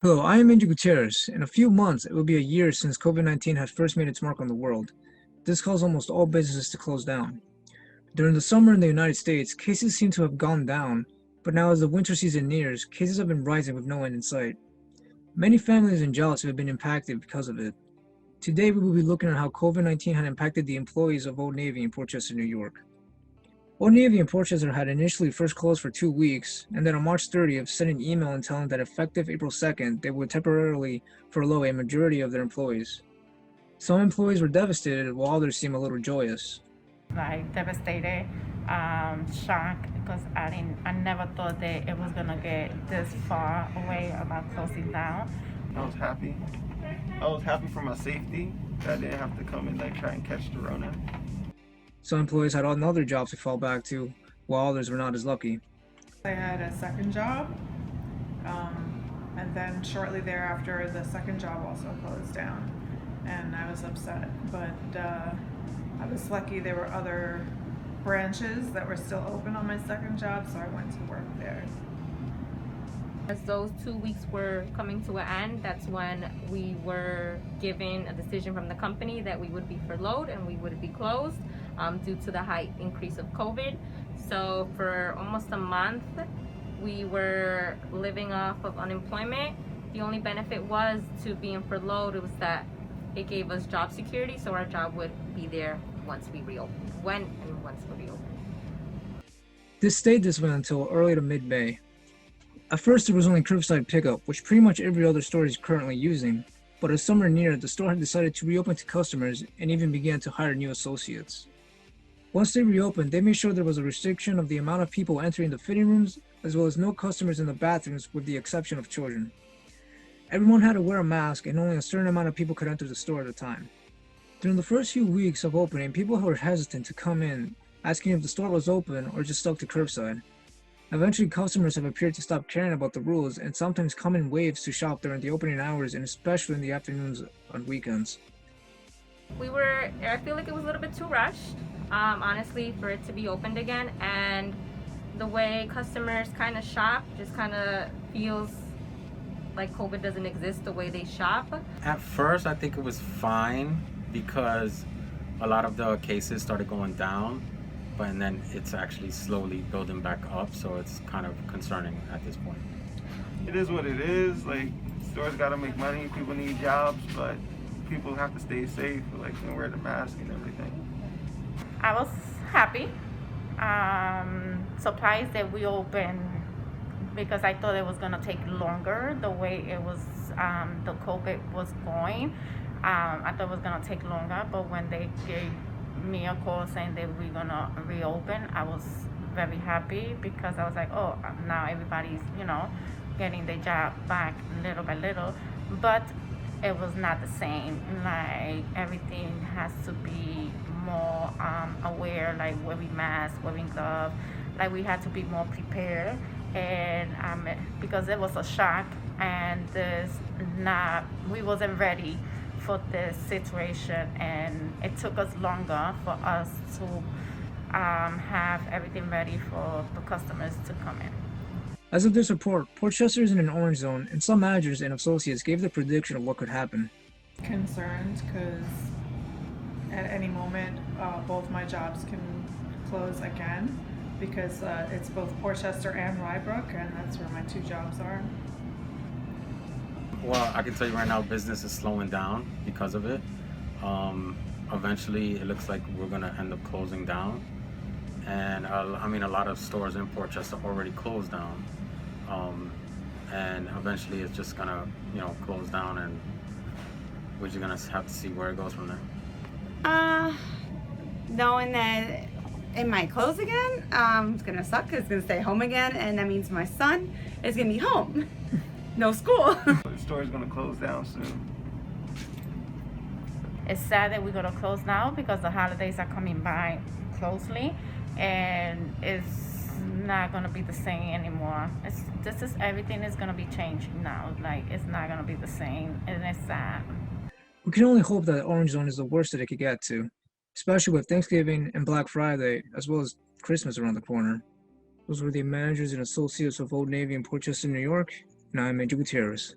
Hello, I am Andrew Gutierrez. In a few months, it will be a year since COVID-19 had first made its mark on the world. This caused almost all businesses to close down. During the summer in the United States, cases seem to have gone down, but now as the winter season nears, cases have been rising with no end in sight. Many families and jobs have been impacted because of it. Today, we will be looking at how COVID-19 had impacted the employees of Old Navy in Port Chester, New York. Old Navy in Port Chester had initially first closed for 2 weeks, and then on March 30th sent an email and telling that effective April 2nd, they would temporarily furlough a majority of their employees. Some employees were devastated, while others seemed a little joyous. Like devastated, shocked because I never thought that it was gonna get this far away about closing down. I was happy. I was happy for my safety that I didn't have to come and try and catch the Rona. Some employees had another jobs to fall back to, while others were not as lucky. I had a second job, and then shortly thereafter, the second job also closed down, and I was upset. But I was lucky there were other branches that were still open on my second job, so I went to work there. As those 2 weeks were coming to an end, that's when we were given a decision from the company that we would be furloughed and we would be closed due to the high increase of COVID. So for almost a month, we were living off of unemployment. The only benefit was to being furloughed. It was that it gave us job security, so our job would be there once we reopened, once we reopened. This stayed this way until early to mid-May. At first, there was only curbside pickup, which pretty much every other store is currently using, but as summer neared, the store had decided to reopen to customers and even began to hire new associates. Once they reopened, they made sure there was a restriction of the amount of people entering the fitting rooms, as well as no customers in the bathrooms with the exception of children. Everyone had to wear a mask and only a certain amount of people could enter the store at a time. During the first few weeks of opening, people were hesitant to come in, asking if the store was open or just stuck to curbside. Eventually, customers have appeared to stop caring about the rules and sometimes come in waves to shop during the opening hours and especially in the afternoons on weekends. I feel like it was a little bit too rushed, honestly, for it to be opened again. And the way customers kind of shop just kind of feels like COVID doesn't exist the way they shop. At first, I think it was fine because a lot of the cases started going down, and then it's actually slowly building back up, so it's kind of concerning at this point. It is what it is. Stores gotta make money, people need jobs, but people have to stay safe, wear the mask and everything. I was happy, surprised that we opened because I thought it was gonna take longer the way it was, the COVID was going. I thought it was gonna take longer, but when they gave me a call saying that we're gonna reopen, I was very happy because I was like, oh, now everybody's, getting their job back little by little. But it was not the same. Like everything has to be more aware, like wearing masks, wearing gloves. Like we had to be more prepared, and because it was a shock, and we wasn't ready for this situation, and it took us longer for us to have everything ready for the customers to come in. As of this report, Port Chester is in an orange zone, and some managers and associates gave their prediction of what could happen. Concerned because at any moment, both my jobs can close again because it's both Port Chester and Rybrook, and that's where my two jobs are. Well, I can tell you right now, business is slowing down because of it. Eventually, it looks like we're gonna end up closing down, and a lot of stores in Port Chester already closed down, and eventually it's just gonna, close down, and we're just gonna have to see where it goes from there. Knowing that it might close again, it's gonna suck. It's gonna stay home again, and that means my son is gonna be home. No school. The store's gonna close down soon. It's sad that we're gonna close now because the holidays are coming by closely, and it's not gonna be the same anymore. Everything is gonna be changing now. Like it's not gonna be the same, and it's sad. We can only hope that the orange zone is the worst that it could get to, especially with Thanksgiving and Black Friday, as well as Christmas around the corner. Those were the managers and associates of Old Navy in Port Chester, New York, and I'm Andrew Gutierrez.